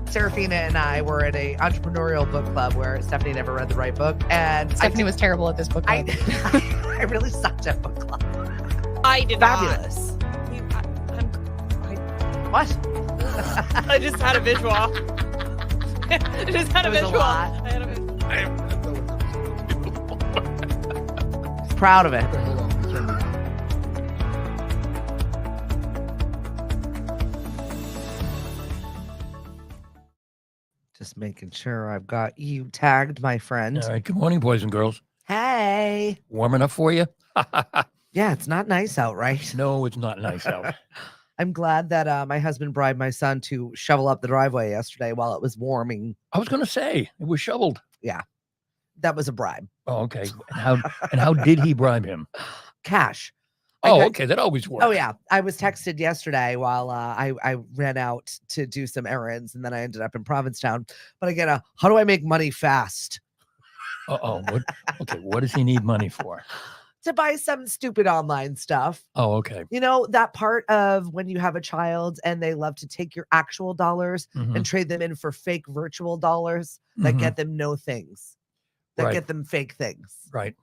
Serafina and I were at a entrepreneurial book club where Stephanie never read the right book. And Stephanie was terrible at this book club. I really sucked at book club. I did Fabulous. What? I just had a visual. I just had a It was a visual. lot. I had a visual. Proud of it. Hold on. Turn me on. Just making sure I've got you tagged, my friend. All right. Good morning, boys and girls. Hey. Warm enough for you? Yeah, it's not nice out, right? No, it's not nice out. I'm glad that my husband bribed my son to shovel up the driveway yesterday while it was warming. I was going to say it was shoveled. That was a bribe. Oh, okay. And how did he bribe him? Cash. Oh, okay. That always works. Oh, yeah. I was texted yesterday while I ran out to do some errands, and then I ended up in Provincetown. But I get how do I make money fast? Uh-oh. What does he need money for? To buy some stupid online stuff. Oh, okay. You know, that part of when you have a child and they love to take your actual dollars and trade them in for fake virtual dollars that get them no things, that Right. get them fake things. Right.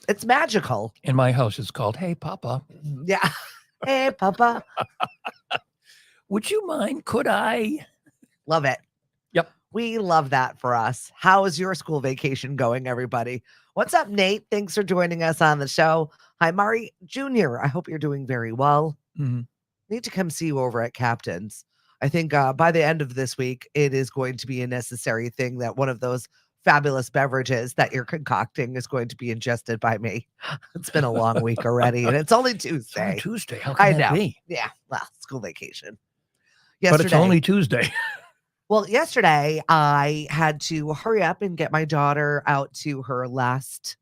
It's magical. In my house, it's called, Hey, Papa, Yeah. Hey, Papa. would you mind? Could I? Love it. Yep. We love that for us. How is your school vacation going, everybody? What's up, Nate? Thanks for joining us on the show. Hi, Mari Jr. I hope you're doing very well. Need to come see you over at Captain's. I think by the end of this week, it is going to be a necessary thing that one of those fabulous beverages that you're concocting is going to be ingested by me. It's been a long week already, and it's only Tuesday. It's only Tuesday. How can I that know. be? Yeah, well, school vacation. But it's only Tuesday. Well, yesterday I had to hurry up and get my daughter out to her last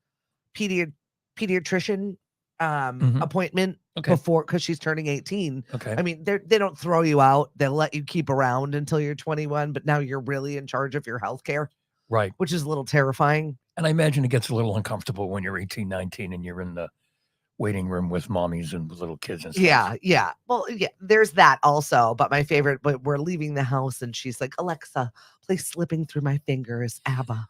pediatrician appointment before, because she's turning 18. Okay. I mean, they don't throw you out. They'll let you keep around until you're 21, but now you're really in charge of your health care, Right. which is a little terrifying. And I imagine it gets a little uncomfortable when you're 18, 19 and you're in the waiting room with mommies and with little kids and stuff. Yeah. Well, yeah, there's that also. But my favorite, we're leaving the house and she's like, Alexa, play Slipping Through My Fingers, ABBA.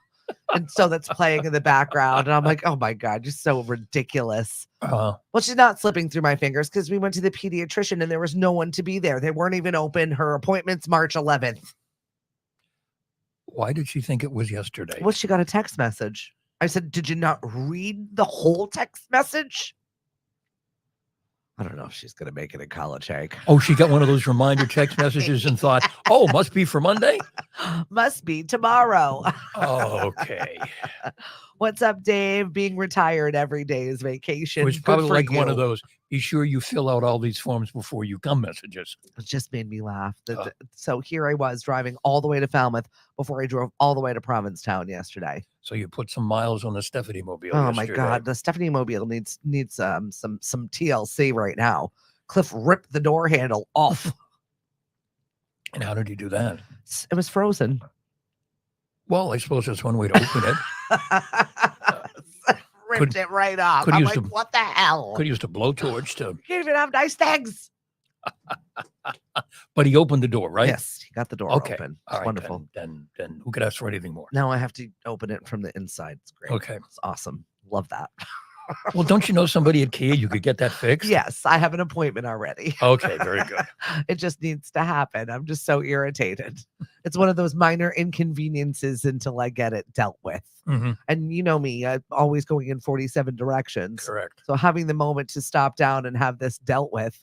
And so that's playing in the background. And I'm like, oh my God, you're so ridiculous. Well, she's not slipping through my fingers because we went to the pediatrician and there was no one to be there. They weren't even open. Her appointment's March 11th. Why did she think it was yesterday? Well, she got a text message. I said, did you not read the whole text message? I don't know if she's going to make it in college, Hank. Oh, she got one of those reminder text messages and thought, oh, must be for Monday? Must be tomorrow. Oh, okay. What's up, Dave? Being retired every day is vacation. It was Good probably for like one you. of those, be sure you fill out all these forms before you come messages. It just made me laugh. So here I was driving all the way to Falmouth before I drove all the way to Provincetown yesterday. So you put some miles on the Stephanie mobile Oh my yesterday. God, the Stephanie mobile needs some TLC right now. Cliff ripped the door handle off. And how did you do that? It was frozen. Well, I suppose that's one way to open it. Ripped it right off. could I'm use like, what the hell? Could use a blowtorch to, You can't even have nice things. but he opened the door, right? Yes, he got the door Okay. open. All It's right, wonderful. Then who could ask for anything more? Now I have to open it from the inside. It's great. Okay. It's awesome. Love that. Well, don't you know somebody at Kia you could get that fixed? Yes, I have an appointment already. Okay, very good. It just needs to happen. I'm just so irritated. It's one of those minor inconveniences until I get it dealt with. And you know me, I'm always going in 47 directions. Correct. So having the moment to stop down and have this dealt with,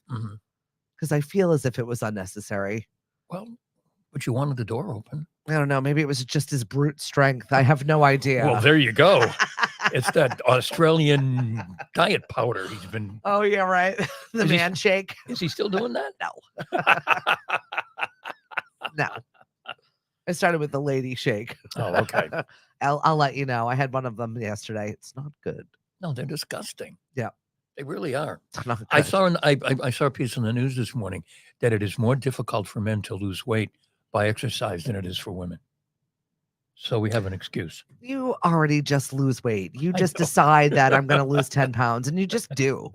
because I feel as if it was unnecessary. Well, but you wanted the door open. I don't know. Maybe it was just his brute strength. I have no idea. Well, there you go. It's that Australian diet powder he's been. Oh, yeah, right. The Is he- man shake. Is he still doing that? No. No. I started with the lady shake. Oh, okay. I'll let you know. I had one of them yesterday. It's not good. No, they're disgusting. Yeah. They really are. It's not good. I saw a piece in the news this morning that it is more difficult for men to lose weight by exercise than it is for women. So we have an excuse. You already just lose weight. You I just know. decide that I'm going to lose 10 pounds and you just do.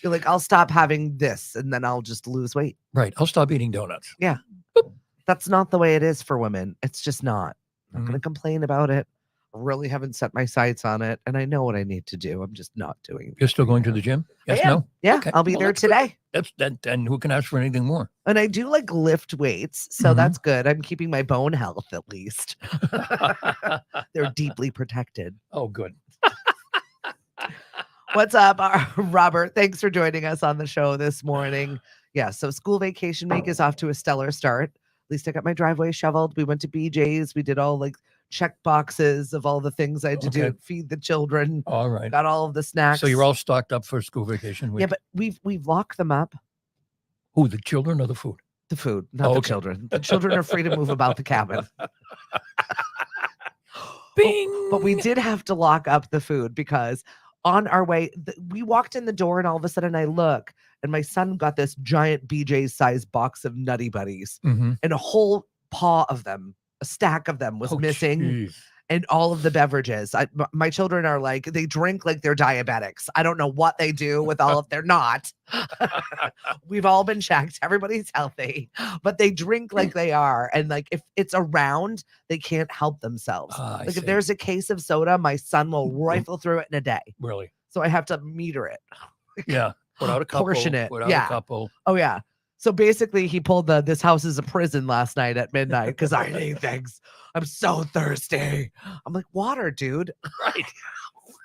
You're like, I'll stop having this and then I'll just lose weight. Right. I'll stop eating donuts. Yeah. Boop. That's not the way it is for women. It's just not. I'm not going to complain about it. I really haven't set my sights on it, and I know what I need to do. I'm just not doing it. You're still going to the gym? Yes, I am. no? Yeah, Okay. I'll be there that's good. today. That's that. Then who can ask for anything more? And I do like lift weights, so that's good. I'm keeping my bone health at least. They're deeply protected. Oh, good. What's up, Robert? Thanks for joining us on the show this morning. Yeah, so school vacation week is off to a stellar start. At least I got my driveway shoveled. We went to BJ's. We did all like check boxes of all the things I had to do, feed the children. All right. Got all of the snacks. So you're all stocked up for school vacation week? Yeah, but we've locked them up. Who, the children or the food? The food, not the children. The children are free to move about the cabin. Bing! But we did have to lock up the food because on our way, we walked in the door and all of a sudden I look and my son got this giant BJ's size box of Nutty Buddies and a whole paw of them, a stack of them was missing. Geez. And all of the beverages. My children are like, they drink like they're diabetics. I don't know what they do with all of, they're not. We've all been checked. Everybody's healthy, but they drink like they are. And like, if it's around, they can't help themselves. Like if there's a case of soda, my son will rifle through it in a day. Really? So I have to meter it. Yeah. Put out a couple. Portion it. Put out a couple. Oh yeah. So basically he pulled this house is a prison last night at midnight because I need things. I'm so thirsty. I'm like, water, dude. Right.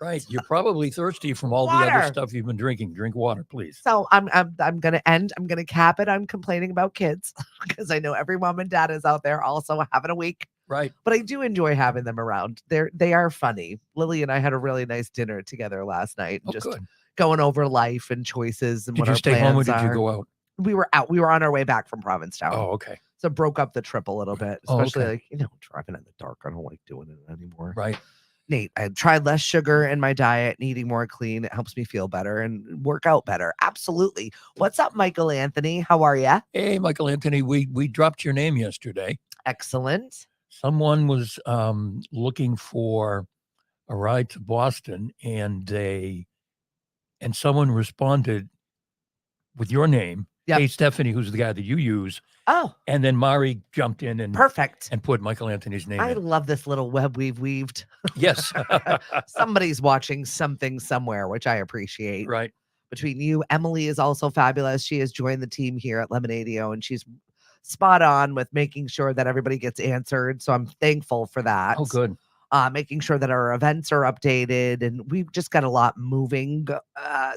Right. You're probably thirsty from all the other stuff you've been drinking. Drink water, please. So I'm gonna cap it. I'm complaining about kids because I know every mom and dad is out there also having a week. Right. But I do enjoy having them around. They are funny. Lily and I had a really nice dinner together last night. Oh, just good. Going over life and choices and did what you our stay plans home or did are. you go out? We were out. We were on our way back from Provincetown. Oh, okay. So broke up the trip a little bit, especially okay. like, driving in the dark. I don't like doing it anymore. Right. Nate, I tried less sugar in my diet and eating more clean. It helps me feel better and work out better. Absolutely. What's up, Michael Anthony? How are you? Hey, Michael Anthony, we dropped your name yesterday. Excellent. Someone was looking for a ride to Boston and someone responded with your name. Yep. Hey, Stephanie, who's the guy that you use. Oh. And then Mari jumped in and perfect. And put Michael Anthony's name I in. love this little web we've weaved. Yes. Somebody's watching something somewhere, which I appreciate. Right. Between you, Emily is also fabulous. She has joined the team here at Lemonadio, and she's spot on with making sure that everybody gets answered. So I'm thankful for that. Oh, good. Making sure that our events are updated, and we've just got a lot moving.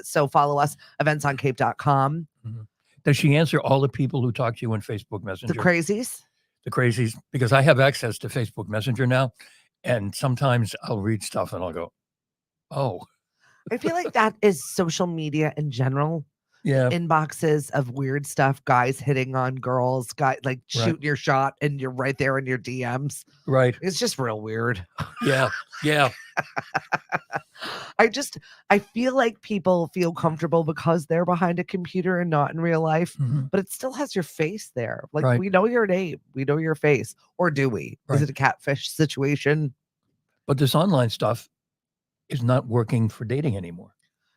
So follow us, eventsoncape.com. Mm-hmm. Does she answer all the people who talk to you on Facebook Messenger? The crazies? The crazies, because I have access to Facebook Messenger now, and sometimes I'll read stuff and I'll go, oh. I feel like that is social media in general. Yeah. Inboxes of weird stuff, guys hitting on girls, like shooting your shot and you're right there in your DMs. Right. It's just real weird. Yeah. Yeah. I feel like people feel comfortable because they're behind a computer and not in real life, but it still has your face there. Like we know your name, we know your face, or do we? Is it a catfish situation? But this online stuff is not working for dating anymore.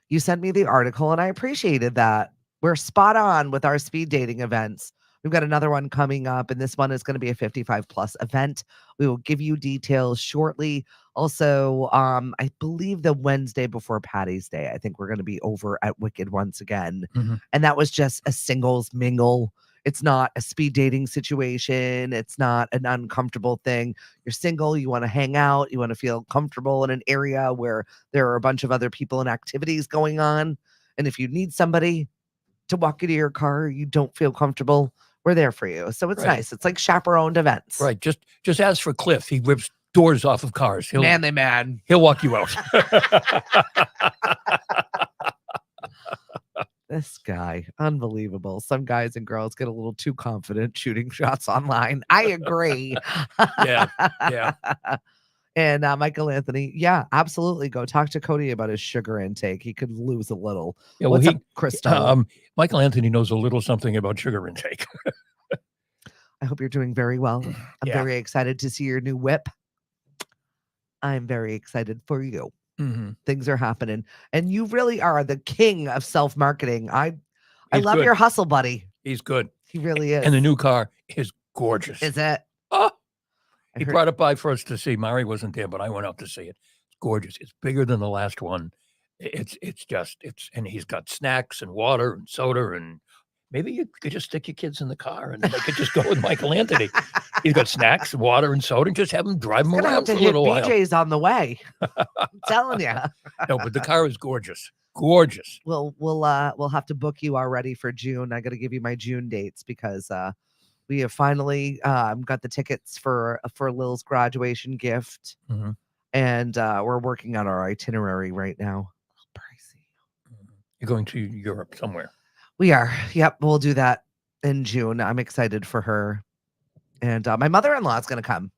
You sent me the article and I appreciated that. We're spot on with our speed dating events. We've got another one coming up, and this one is going to be a 55 plus event. We will give you details shortly. Also, I believe the Wednesday before Patty's Day, I think we're going to be over at Wicked once again. And that was just a singles mingle. It's not a speed dating situation. It's not an uncomfortable thing. You're single. You want to hang out. You want to feel comfortable in an area where there are a bunch of other people and activities going on. And if you need somebody to walk into your car, you don't feel comfortable, we're there for you. So it's nice. It's like chaperoned events. Right. Just ask for Cliff. He rips doors off of cars. Manly man. He'll walk you out. This guy, unbelievable. Some guys and girls get a little too confident shooting shots online. I agree. Yeah. And Michael Anthony, yeah, absolutely. Go talk to Cody about his sugar intake. He could lose a little. Yeah, well, What's up, Crystal? Michael Anthony knows a little something about sugar intake. I hope you're doing very well. I'm very excited to see your new whip. I'm very excited for you. Things are happening. And you really are the king of self-marketing. I love your hustle, buddy. He's good. He really is. And the new car is gorgeous. Is it? Oh, I he heard- brought it by for us to see. Mari wasn't there, but I went out to see it. It's gorgeous. It's bigger than the last one. And he's got snacks and water and soda, and maybe you could just stick your kids in the car and they could just go with Michael Anthony. He's got snacks, water, and soda, and just have him drive them Gonna have around to for a hit little while. BJ's on the way. I'm telling you. No, but the car is gorgeous. Gorgeous. We'll have to book you already for June. I got to give you my June dates because we have finally got the tickets for Lil's graduation gift, Mhm. and we're working on our itinerary right now. A little pricey. You're going to Europe somewhere. We are. Yep, we'll do that in June. I'm excited for her, and my mother-in-law is going to come.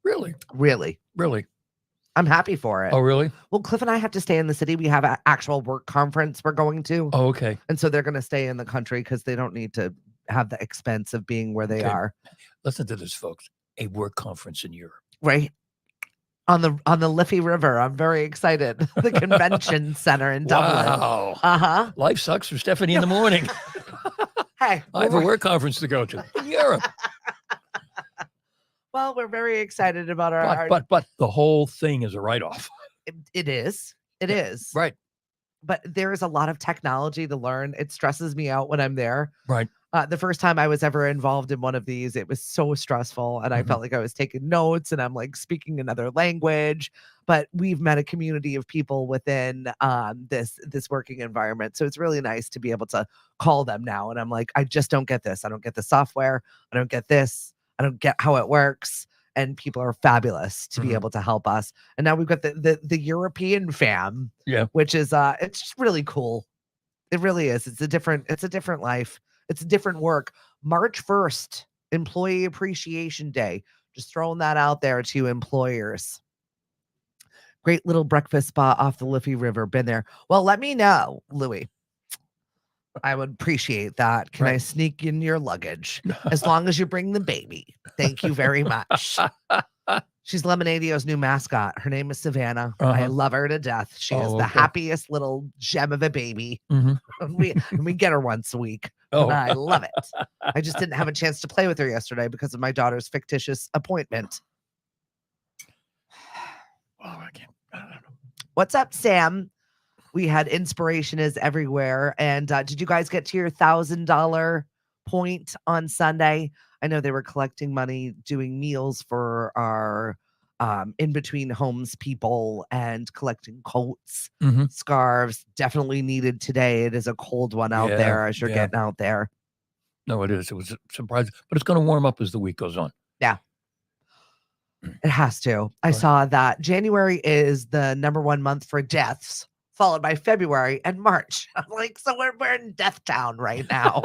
Really? Really, Really? I'm happy for it. Oh, really? Well, Cliff and I have to stay in the city. We have an actual work conference we're going to. Oh, okay. And so they're going to stay in the country because they don't need to have the expense of being where they Okay. are. Listen to this, folks. A work conference in Europe. Right. On the Liffey River. I'm very excited. The convention center in Dublin. Wow. Uh-huh. Life sucks for Stephanie in the morning. Hey. I have a work conference to go to in Europe. Well, we're very excited about our But the whole thing is a write-off. it is. It is. Right. But there is a lot of technology to learn. It stresses me out when I'm there. Right. The first time I was ever involved in one of these, it was so stressful, and I felt like I was taking notes and I'm like speaking another language. But we've met a community of people within this working environment, so it's really nice to be able to call them now. And I'm like, I just don't get this. I don't get the software. I don't get this. I don't get how it works. And people are fabulous to be able to help us. And now we've got the European fam, which is it's just really cool. It really is. It's a different life. It's a different work. March 1st, Employee Appreciation Day. Just throwing that out there to employers. Great little breakfast spot off the Liffey River. Been there. Well, let me know, Louis. I would appreciate that. Can I sneak in your luggage? As long as you bring the baby. Thank you very much. She's Lemonadio's new mascot. Her name is Savannah. I love her to death. She is the happiest little gem of a baby. We get her once a week. And I love it. I just didn't have a chance to play with her yesterday because of my daughter's fictitious appointment. Oh, I don't know. What's up, Sam? We had Inspiration is Everywhere. And did you guys get to your $1,000 point on Sunday? I know they were collecting money, doing meals for our in between homes people and collecting coats, scarves. Definitely needed today. It is a cold one out there as you're getting out there. No, it is. It was surprising, but it's going to warm up as the week goes on. Yeah. It has to. I saw that January is the #1 month for deaths, followed by February and March. I'm like, so we're in Death Town right now.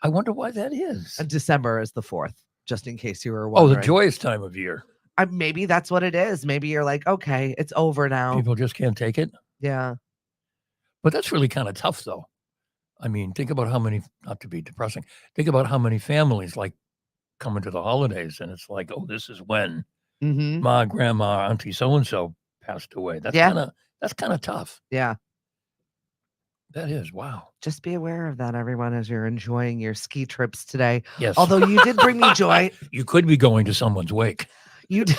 I wonder why that is. And December is the 4th, just in case you were wondering. Oh, the joyous time of year. Maybe that's what it is. Maybe you're like, okay, it's over now. People just can't take it. Yeah. But that's really kind of tough, though. I mean, think about how many, not to be depressing, think about how many families like come into the holidays and it's like, oh, this is when ma, grandma, auntie so-and-so passed away. That's kind of tough. Yeah. That is. Wow. Just be aware of that, everyone, as you're enjoying your ski trips today. Yes. Although you did bring me joy. You could be going to someone's wake. You did.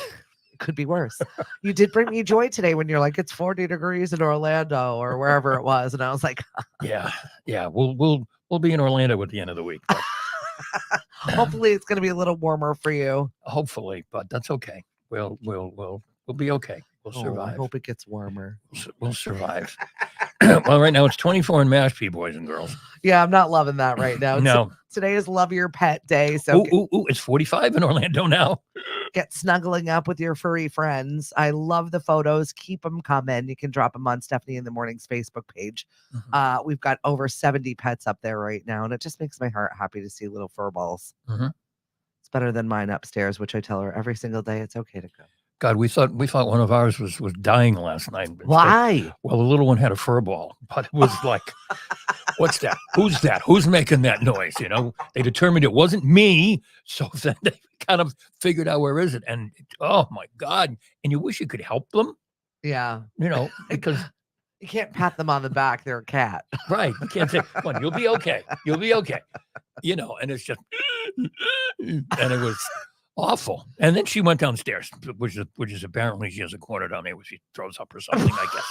It could be worse. You did bring me joy today when you're like, it's 40 degrees in Orlando or wherever it was. And I was like, yeah. We'll be in Orlando at the end of the week. Hopefully it's going to be a little warmer for you. Hopefully, but that's okay. We'll be okay. We'll survive. I hope it gets warmer. We'll survive. Well, right now it's 24 in Mashpee, boys and girls. Yeah, I'm not loving that right now. No. Today is Love Your Pet Day. So it's 45 in Orlando now. Get snuggling up with your furry friends. I love the photos. Keep them coming. You can drop them on Stephanie in the Morning's Facebook page. We've got over 70 pets up there right now, and it just makes my heart happy to see little fur balls. It's better than mine upstairs, which I tell her every single day it's okay to go. God, we thought one of ours was dying last night. Why? Well, the little one had a fur ball, but it was like, what's that? Who's that? Who's making that noise? You know, they determined it wasn't me. So then they kind of figured out where is it. And oh my God. And you wish you could help them. Yeah. You know, because you can't pat them on the back. They're a cat. Right. You can't say, come on, you'll be okay. You'll be okay. and it's just, and it was awful. And then she went downstairs, which is apparently she has a corner down there where she throws up or something, I guess.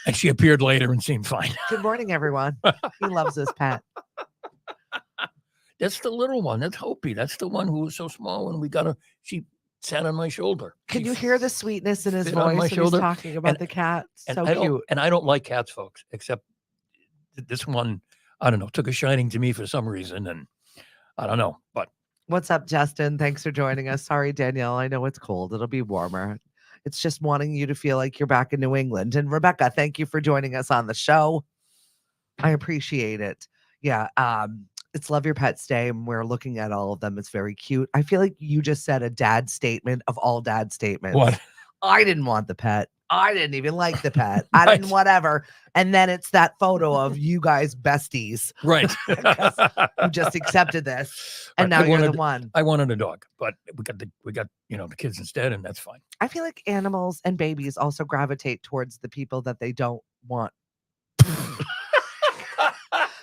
And she appeared later and seemed fine. Good morning, everyone. He loves this pet. That's the little one. That's Hopi. That's the one who was so small when she sat on my shoulder. Can you hear the sweetness in his sit on voice my when shoulder. he's talking about the cat? So cute. And I don't like cats, folks, except this one, I don't know, took a shining to me for some reason. And I don't know, but. What's up, Justin? Thanks for joining us. Sorry, Danielle. I know it's cold. It'll be warmer. It's just wanting you to feel like you're back in New England. And Rebecca, thank you for joining us on the show. I appreciate it. Yeah. It's Love Your Pets Day, and we're looking at all of them. It's very cute. I feel like you just said a dad statement of all dad statements. What? I didn't want the pet. I didn't even like the pet. I Right. didn't whatever. And then it's that photo of you guys besties Right. who just accepted this. And now you're the one. I wanted a dog, but we got the kids instead, and that's fine. I feel like animals and babies also gravitate towards the people that they don't want.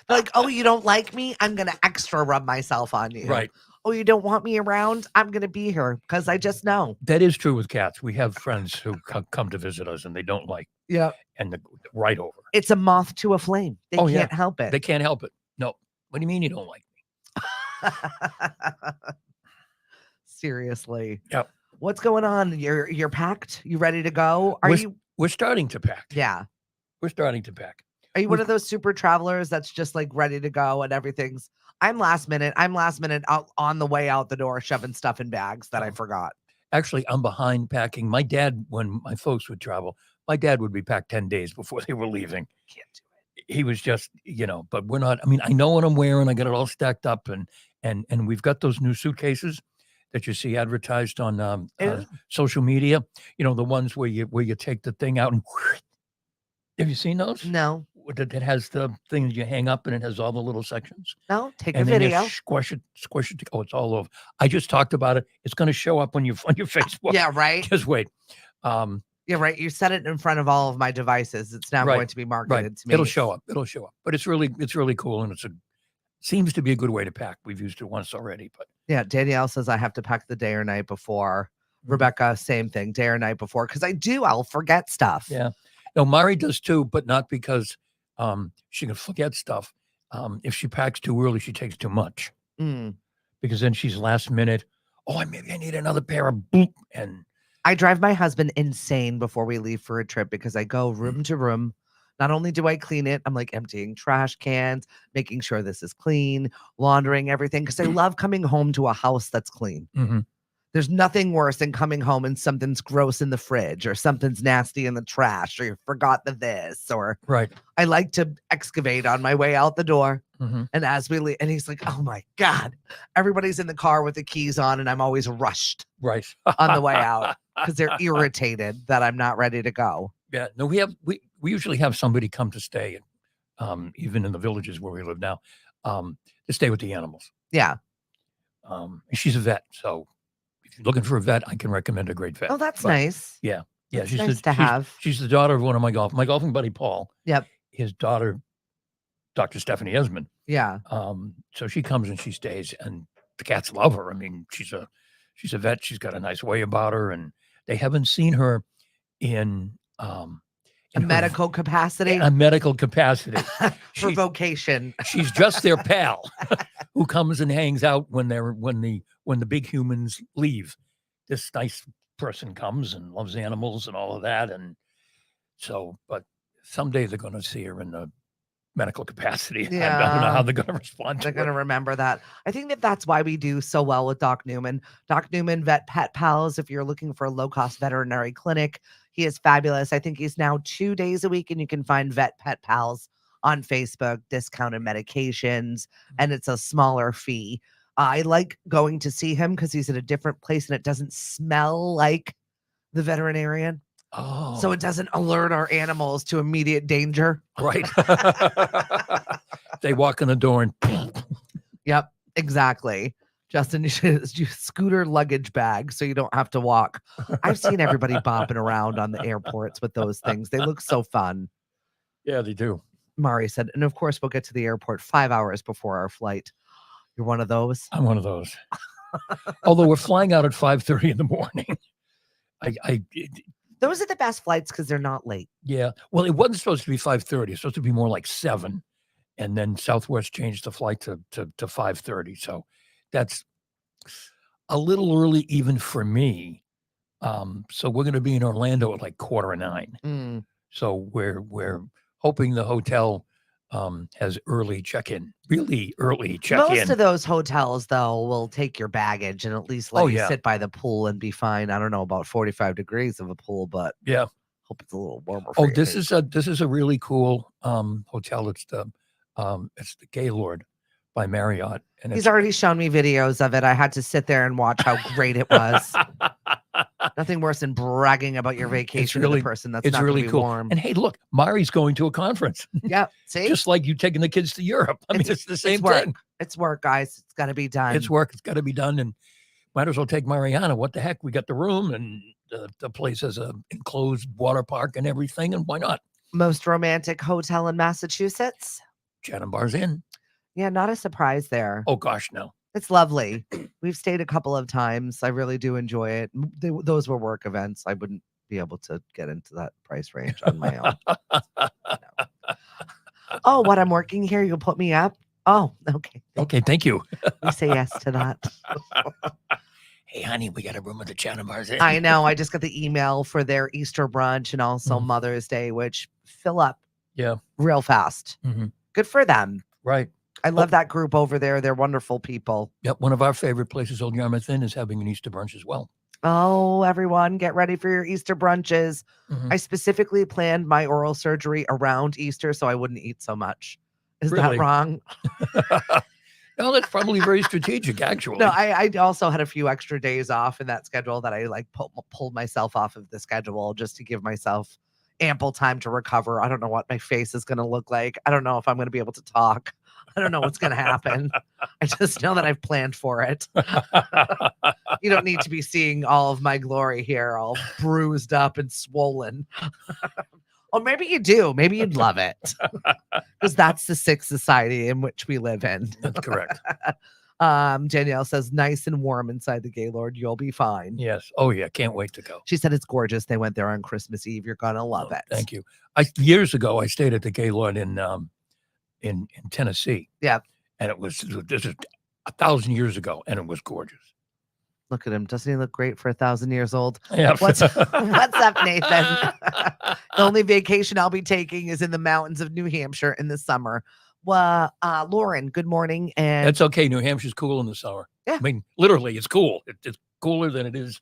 Like, oh, you don't like me? I'm going to extra rub myself on you. Right. Oh, you don't want me around? I'm going to be here because I just know. That is true with cats. We have friends who come to visit us and they don't like. Yeah. And right over. It's a moth to a flame. They can't help it. They can't help it. No. What do you mean you don't like me? Seriously. Yep. What's going on? You're packed? You ready to go? We're starting to pack. Yeah. We're starting to pack. Are you one of those super travelers that's just like ready to go and everything's I'm last minute out on the way out the door shoving stuff in bags that I forgot. Actually, I'm behind packing. My dad, when my folks would travel, my dad would be packed 10 days before they were leaving. Can't do it. He was just, but we're not. I mean, I know what I'm wearing. I got it all stacked up, and we've got those new suitcases that you see advertised on social media. The ones where you take the thing out and have you seen those? No. That has the thing that you hang up and it has all the little sections. No, take and a then video. You squish it. Oh, it's all over. I just talked about it. It's going to show up on your Facebook. Yeah, right. Just wait. Yeah, right. You set it in front of all of my devices. It's now going to be marketed to me. It'll show up. But it's really cool, and seems to be a good way to pack. We've used it once already, but yeah. Danielle says I have to pack the day or night before. Rebecca, same thing, day or night before, because I'll forget stuff. Yeah. No, Mari does too, but not because she can forget stuff. If she packs too early, she takes too much. Because then she's last minute. Oh, maybe I need another pair of boop. And I drive my husband insane before we leave for a trip because I go room to room. Not only do I clean it, I'm like emptying trash cans, making sure this is clean, laundering everything. Because I love coming home to a house that's clean. Mm-hmm. There's nothing worse than coming home and something's gross in the fridge or something's nasty in the trash or you forgot this or right. I like to excavate on my way out the door. Mm-hmm. And as we leave, and he's like, oh my God, everybody's in the car with the keys on and I'm always rushed right on the way out because they're irritated that I'm not ready to go. Yeah, no, we usually have somebody come to stay, even in the villages where we live now, to stay with the animals. Yeah. She's a vet, so if you're looking for a vet, I can recommend a great vet. Oh, that's nice. Yeah. Yeah. She's nice to have. She's the daughter of one of my golfing buddy, Paul. Yep. His daughter, Dr. Stephanie Esmond. Yeah. So she comes and she stays, and the cats love her. I mean, she's a vet. She's got a nice way about her, and they haven't seen her in a medical capacity. A medical capacity for vocation. She's just their pal who comes and hangs out when the big humans leave. This nice person comes and loves animals and all of that, and so. But someday they're going to see her in the medical capacity. Yeah. I don't know how they're going to respond. They're going to remember that. I think that's why we do so well with Doc Newman. Doc Newman, Vet Pet Pals. If you're looking for a low-cost veterinary clinic, he is fabulous. I think he's now 2 days a week, and you can find Vet Pet Pals on Facebook, discounted medications, and it's a smaller fee. I like going to see him because he's at a different place and it doesn't smell like the veterinarian. Oh. So it doesn't alert our animals to immediate danger. Right. They walk in the door and Yep, exactly. Justin, you should scooter luggage bag so you don't have to walk. I've seen everybody bopping around on the airports with those things. They look so fun. Yeah, they do. Mari said, and of course we'll get to the airport 5 hours before our flight. You're one of those. I'm one of those. Although we're flying out at 5:30 in the morning. Those are the best flights because they're not late. Yeah. Well, it wasn't supposed to be 5:30. It's supposed to be more like 7. And then Southwest changed the flight to 5:30. So that's a little early even for me. So we're going to be in Orlando at like 8:45. So we're hoping the hotel has early check-in, really early check-in. Most of those hotels, though, will take your baggage and at least let you sit by the pool and be fine. I don't know about 45 degrees of a pool, but yeah, hope it's a little warmer. For this is a really cool hotel. It's the Gaylord by Marriott, and he's already shown me videos of it. I had to sit there and watch how great it was. Nothing worse than bragging about your vacation to the person that's not really cool. Warm. And hey, look, Mari's going to a conference. Yeah, see, just like you taking the kids to Europe. I mean, it's the same thing. It's work, guys. It's got to be done. It's work. It's got to be done, and might as well take Mariana. What the heck? We got the room, and the place has a enclosed water park and everything, and why not? Most romantic hotel in Massachusetts? Chatham Bar's Inn. Yeah, not a surprise there. Oh gosh, no. It's lovely. We've stayed a couple of times. I really do enjoy it. Those were work events. I wouldn't be able to get into that price range on my own. No. Oh, what? I'm working here. You'll put me up? Oh, okay. Okay, thank you. We say yes to that. Hey, honey, we got a room at the Chatham Bar's Inn. I know. I just got the email for their Easter brunch and also Mother's Day, which fill up real fast. Good for them. Right. I love that group over there. They're wonderful people. Yep. One of our favorite places, Old Yarmouth Inn, is having an Easter brunch as well. Oh, everyone, get ready for your Easter brunches. I specifically planned my oral surgery around Easter so I wouldn't eat so much. Is that wrong? No, that's probably very strategic, actually. No, I also had a few extra days off in that schedule that I like pulled myself off of the schedule just to give myself ample time to recover. I don't know what my face is going to look like. I don't know if I'm going to be able to talk. I don't know what's going to happen. I just know that I've planned for it. You don't need to be seeing all of my glory here, all bruised up and swollen. Or maybe you do. Maybe you'd love it. Because that's the sick society in which we live in. That's correct. Danielle says, nice and warm inside the Gaylord. You'll be fine. Yes. Oh, yeah. Can't wait to go. She said it's gorgeous. They went there on Christmas Eve. You're going to love it. Thank you. Years ago, I stayed at the Gaylord in Tennessee. Yeah. And this is 1,000 years ago, and it was gorgeous. Look at him. Doesn't he look great for 1,000 years old? Yeah. What's up, Nathan? The only vacation I'll be taking is in the mountains of New Hampshire in the summer. Well, Lauren, good morning. And it's okay. New Hampshire's cool in the summer. Yeah. I mean, literally, it's cool. It's cooler than it is,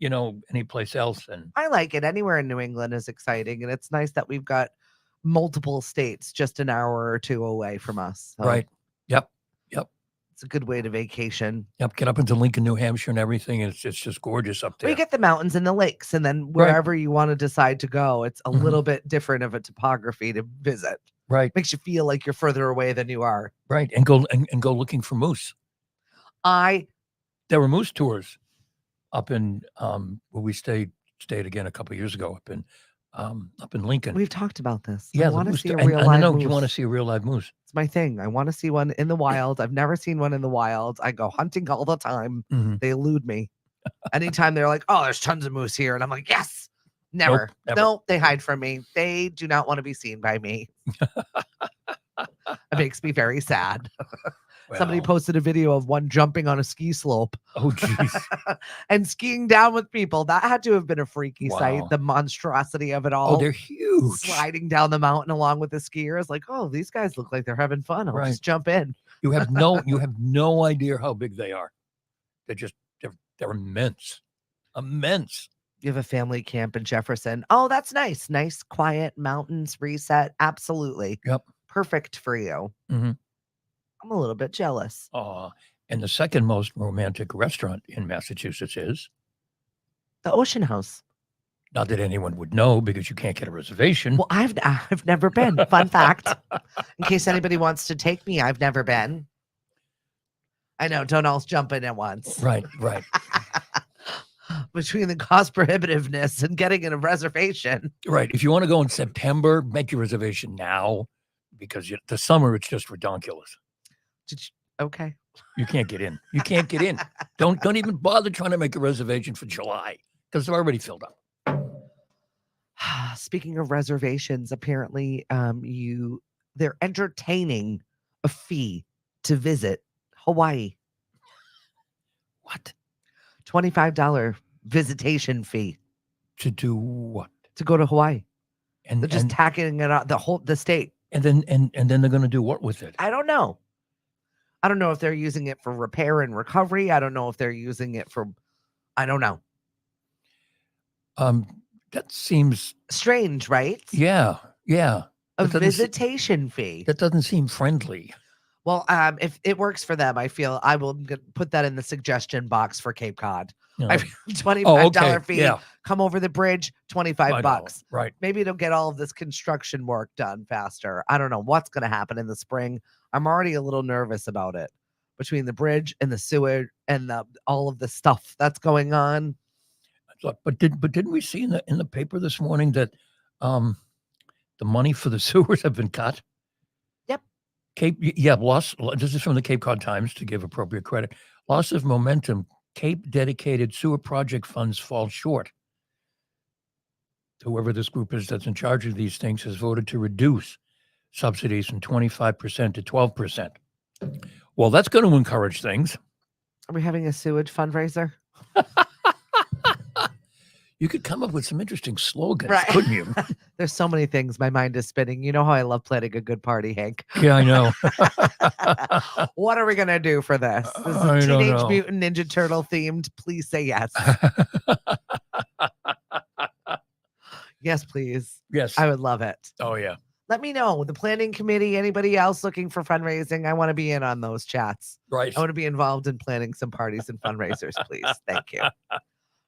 any place else. And I like it. Anywhere in New England is exciting. And it's nice that we've got multiple states just an hour or two away from us. So right. Yep. it's a good way to vacation. Yep. Get up into Lincoln, New Hampshire and everything. It's just gorgeous up there. We get the mountains and the lakes, and then wherever you want to decide to go, it's a little bit different of a topography to visit. Right. Makes you feel like you're further away than you are. Right. And go looking for moose. There were moose tours up in where we stayed again a couple of years ago up in Lincoln. We've talked about this. Yeah, I want to see a real real live moose. You want to see a real live moose. It's my thing. I want to see one in the wild. I've never seen one in the wild. I go hunting all the time. They elude me. Anytime they're like, oh, there's tons of moose here. And I'm like, yes. Never. No, they hide from me. They do not want to be seen by me. It makes me very sad. Well, somebody posted a video of one jumping on a ski slope. Oh, jeez. And skiing down with people. That had to have been a freaky sight. The monstrosity of it all. Oh, they're huge. Sliding down the mountain along with the skiers. Like, oh, these guys look like they're having fun. I'll just jump in. You have no idea how big they are. They're immense. Immense. You have a family camp in Jefferson. Oh, that's nice. Nice, quiet mountains, reset. Absolutely. Yep. Perfect for you. I'm a little bit jealous. And the second most romantic restaurant in Massachusetts is? The Ocean House. Not that anyone would know because you can't get a reservation. Well, I've never been. Fun fact. In case anybody wants to take me, I've never been. I know. Don't all jump in at once. Right. Between the cost prohibitiveness and getting a reservation. Right. If you want to go in September, make your reservation now because the summer, it's just redonkulous. Okay. You can't get in. You can't get in. Don't even bother trying to make a reservation for July because they're already filled up. Speaking of reservations, apparently they're entertaining a fee to visit Hawaii. What? $25 visitation fee To do what? to go to Hawaii. And They're just tacking it on the state. And then they're going to do what with it? I don't know. I don't know if they're using it for repair and recovery. I don't know if they're using it for, I don't know. That seems strange, right? Yeah. A visitation fee. That doesn't seem friendly. Well, if it works for them, I feel I will put that in the suggestion box for Cape Cod. I feel $25 fee. Yeah. Come over the bridge, $25. Right. Maybe it'll get all of this construction work done faster. I don't know what's going to happen in the spring. I'm already a little nervous about it between the bridge and the sewer and all of the stuff that's going on. But didn't we see in the paper this morning that the money for the sewers have been cut? Yep. This is from the Cape Cod Times to give appropriate credit. Loss of momentum. Cape dedicated sewer project funds fall short. Whoever this group is that's in charge of these things has voted to reduce subsidies from 25% to 12%. Well, that's going to encourage things. Are we having a sewage fundraiser? You could come up with some interesting slogans, couldn't you? There's so many things. My mind is spinning. You know how I love planning a good party, Hank. Yeah, I know. What are we going to do for this? This is a Teenage Mutant Ninja Turtle themed. Please say yes. Yes, please. Yes. I would love it. Oh, yeah. Let me know. The planning committee, anybody else looking for fundraising, I want to be in on those chats. Right. I want to be involved in planning some parties and fundraisers, please. Thank you.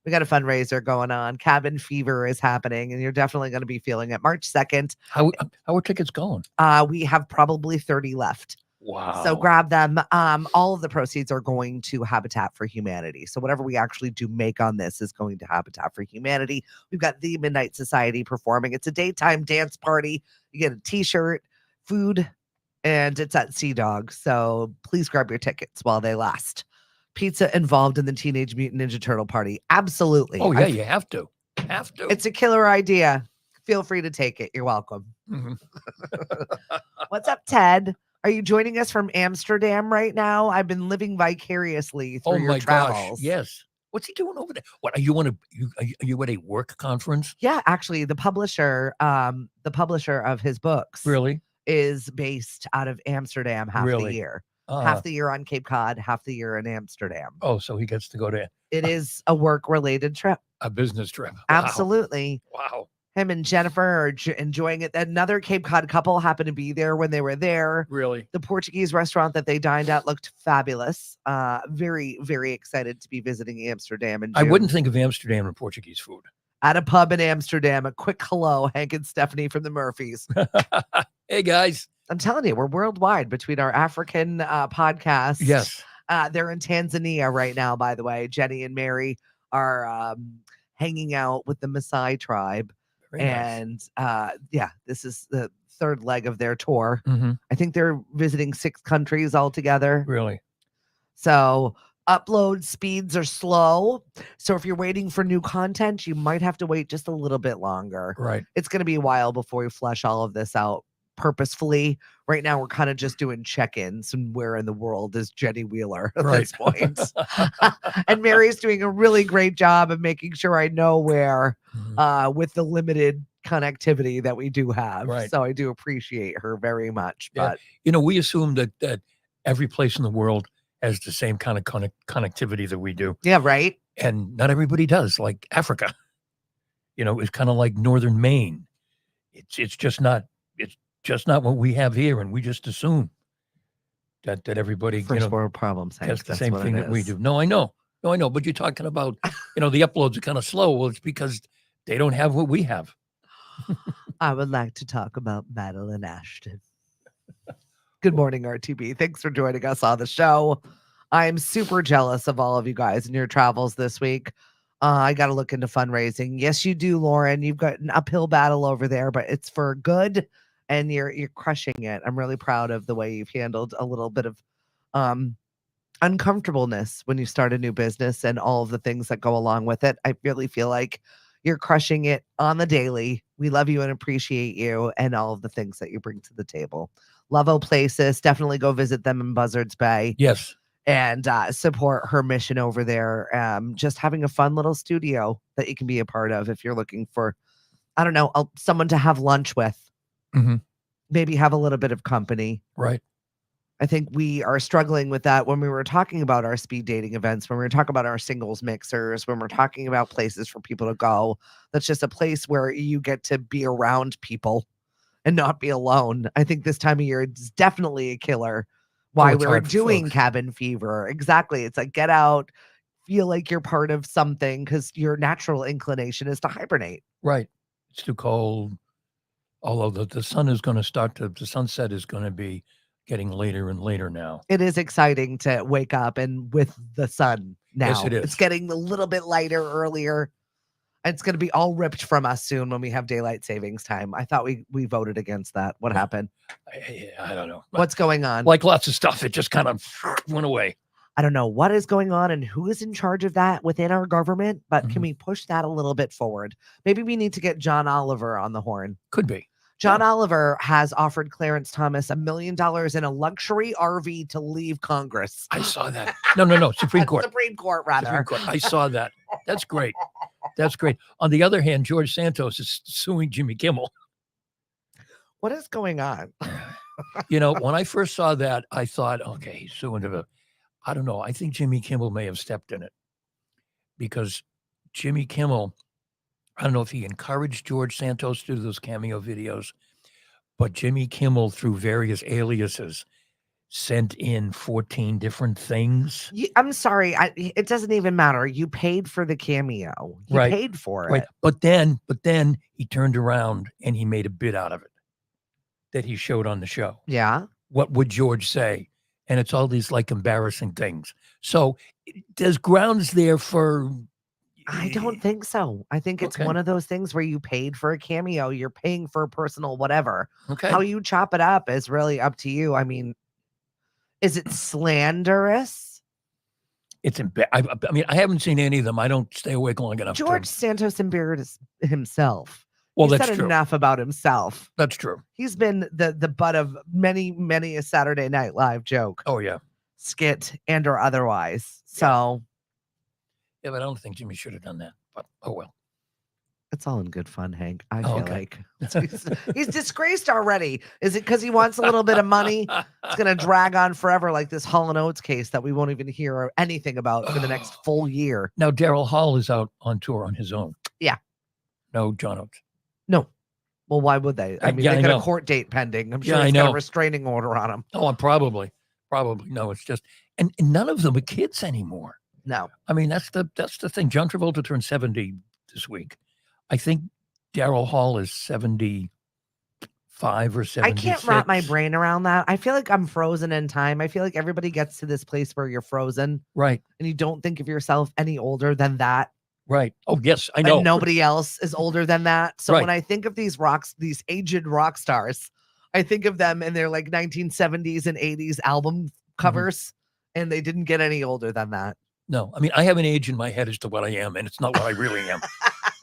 We got a fundraiser going on. Cabin Fever is happening, and you're definitely going to be feeling it. March 2nd. How are tickets going? We have probably 30 left. Wow. So grab them. All of the proceeds are going to Habitat for Humanity. So whatever we actually do make on this is going to Habitat for Humanity. We've got the Midnight Society performing. It's a daytime dance party. You get a t-shirt, food, and it's at Sea Dog. So please grab your tickets while they last. Pizza involved in the Teenage Mutant Ninja Turtle party. Absolutely. Oh, yeah, you have to. It's a killer idea. Feel free to take it. You're welcome. Mm-hmm. What's up, Ted? Are you joining us from Amsterdam right now? I've been living vicariously through your travels. Gosh, yes. What's he doing over there? What are you at a work conference? Yeah, actually, the publisher of his books really is based out of Amsterdam half the year. Half the year on Cape Cod, half the year in Amsterdam. Oh, so he gets to go to it is a work-related trip. A business trip. Wow. Absolutely. Wow. Him and Jennifer are enjoying it. Another Cape Cod couple happened to be there when they were there. Really? The Portuguese restaurant that they dined at looked fabulous. Very, very excited to be visiting Amsterdam. In June. I wouldn't think of Amsterdam and Portuguese food. At a pub in Amsterdam, a quick hello, Hank and Stephanie from the Murphys. Hey, guys. I'm telling you, we're worldwide between our African podcasts. Yes. They're in Tanzania right now, by the way. Jenny and Mary are hanging out with the Maasai tribe. Very nice. This is the third leg of their tour. Mm-hmm. I think they're visiting 6 countries altogether. Really? So upload speeds are slow. So if you're waiting for new content, you might have to wait just a little bit longer. Right. It's going to be a while before we flesh all of this out purposefully. Right now, we're kind of just doing check-ins and where in the world is Jenny Wheeler at this point. And Mary's doing a really great job of making sure I know where with the limited connectivity that we do have. Right. So I do appreciate her very much. Yeah. But we assume that every place in the world has the same kind of connectivity that we do. Yeah, right. And not everybody does, like Africa. It's kind of like northern Maine. It's just not what we have here, and we just assume that everybody first world problems has the same thing that we do. No, I know, but you're talking about the uploads are kind of slow. Well, it's because they don't have what we have. I would like to talk about Madeline Ashton. Good morning, RTB. Thanks for joining us on the show. I'm super jealous of all of you guys and your travels this week. I got to look into fundraising. Yes, you do, Lauren. You've got an uphill battle over there, but it's for good. And you're crushing it. I'm really proud of the way you've handled a little bit of uncomfortableness when you start a new business and all of the things that go along with it. I really feel like you're crushing it on the daily. We love you and appreciate you and all of the things that you bring to the table. Lovo Places, definitely go visit them in Buzzards Bay. Yes. And support her mission over there. Just having a fun little studio that you can be a part of if you're looking for, I don't know, someone to have lunch with. Mm-hmm. Maybe have a little bit of company. Right. I think we are struggling with that when we were talking about our speed dating events, when we were talking about our singles mixers, when we're talking about places for people to go. That's just a place where you get to be around people and not be alone. I think this time of year it's definitely a killer. Why we're doing Cabin Fever. Exactly. It's like get out, feel like you're part of something because your natural inclination is to hibernate. Right. It's too cold. Although the sun is going to the sunset is going to be getting later and later now. It is exciting to wake up and with the sun now. Yes, it is. It's getting a little bit lighter earlier. It's going to be all ripped from us soon when we have daylight savings time. I thought we voted against that. What happened? I don't know. What's going on? Like lots of stuff, it just kind of went away. I don't know what is going on and who is in charge of that within our government, but can we push that a little bit forward? Maybe we need to get John Oliver on the horn. Could be. John Oliver has offered Clarence Thomas $1 million in a luxury RV to leave Congress. I saw that. No. Supreme Court. Supreme Court, rather. Supreme Court. I saw that. That's great. That's great. On the other hand, George Santos is suing Jimmy Kimmel. What is going on? When I first saw that, I thought, okay, he's suing I don't know. I think Jimmy Kimmel may have stepped in it because Jimmy Kimmel, I don't know if he encouraged George Santos to do those cameo videos, but Jimmy Kimmel, through various aliases, sent in 14 different things. I'm sorry. It doesn't even matter. You paid for the cameo. You paid for it. Right. But then he turned around and he made a bit out of it that he showed on the show. Yeah. What would George say? And it's all these like embarrassing things. So there's grounds there for. I don't think so. I think it's one of those things where you paid for a cameo. You're paying for a personal whatever. Okay. How you chop it up is really up to you. I mean, is it slanderous? It's I mean, I haven't seen any of them. I don't stay awake long enough. George Santos embarrassed himself. Well, he that's said true. Enough about himself. That's true. He's been the butt of many a Saturday Night Live joke. Oh yeah, skit and or otherwise. So, yeah, but I don't think Jimmy should have done that. But oh well. It's all in good fun, Hank. I feel like he's disgraced already. Is it because he wants a little bit of money? It's going to drag on forever, like this Hall & Oates case that we won't even hear anything about for the next full year. Now, Daryl Hall is out on tour on his own. Yeah. No John Oates. No. Well, why would they? I mean, they got a court date pending. I'm sure it's got a restraining order on them. Oh, probably. No, it's just, and none of them are kids anymore. No. I mean, that's the thing. John Travolta turned 70 this week. I think Daryl Hall is 75 or 76. I can't wrap my brain around that. I feel like I'm frozen in time. I feel like everybody gets to this place where you're frozen. Right. And you don't think of yourself any older than that. Right. Oh, yes, I know. And nobody else is older than that. So when I think of these aged rock stars, I think of them in their like 1970s and 80s album covers, and they didn't get any older than that. No, I mean, I have an age in my head as to what I am, and it's not what I really am.